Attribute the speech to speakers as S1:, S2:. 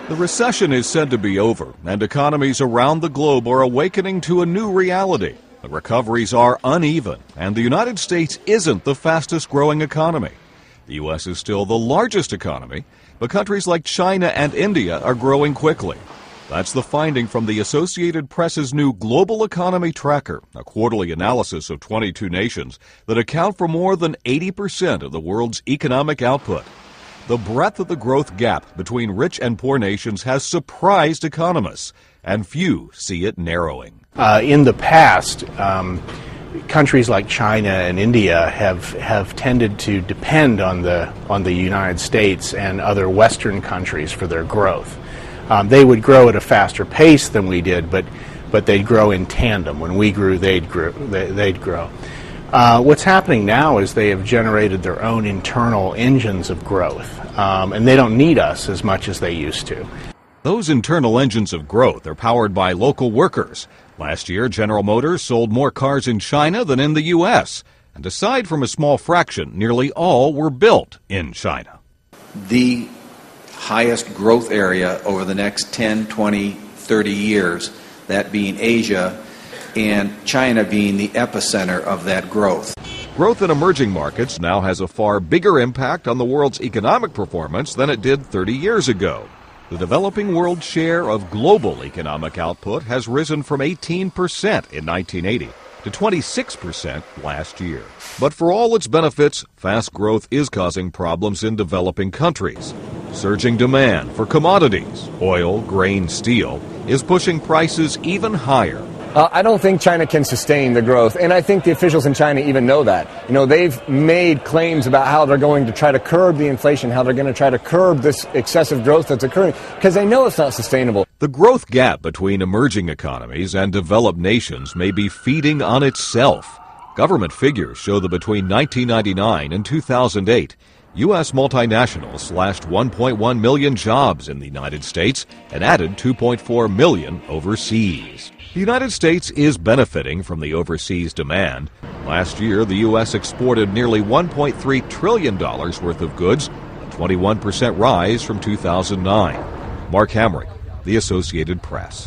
S1: The recession is said to be over, and economies around the globe are awakening to a new reality. The recoveries are uneven, and the United States isn't the fastest growing economy. The U.S. is still the largest economy, but countries like China and India are growing quickly. That's the finding from the Associated Press's new Global Economy Tracker, a quarterly analysis of 22 nations that account for more than 80% of the world's economic output. The breadth of the growth gap between rich and poor nations has surprised economists, and few see it narrowing.
S2: In the past, countries like China and India have tended to depend on the United States and other Western countries for their growth. They would grow at a faster pace than we did, but they'd grow in tandem. When we grew, they'd grow. What's happening now is they have generated their own internal engines of growth, and they don't need us as much as they used to.
S1: Those internal engines of growth are powered by local workers. Last year, General Motors sold more cars in China than in the U.S., and aside from a small fraction, nearly all were built in China.
S3: The highest growth area over the next 10, 20, 30 years, that being Asia, and China being the epicenter of that growth.
S1: Growth in emerging markets now has a far bigger impact on the world's economic performance than it did 30 years ago. The developing world share of global economic output has risen from 18% in 1980 to 26% last year. But for all its benefits, fast growth is causing problems in developing countries. Surging demand for commodities, oil, grain, steel, is pushing prices even higher.
S4: I don't think China can sustain the growth, and I think the officials in China even know that. You know, they've made claims about how they're going to try to curb the inflation, how they're going to try to curb this excessive growth that's occurring, because they know it's not sustainable.
S1: The growth gap between emerging economies and developed nations may be feeding on itself. Government figures show that between 1999 and 2008, U.S. multinationals slashed 1.1 million jobs in the United States and added 2.4 million overseas. The United States is benefiting from the overseas demand. Last year, the U.S. exported nearly $1.3 trillion worth of goods, a 21% rise from 2009. Mark Hamrick, The Associated Press.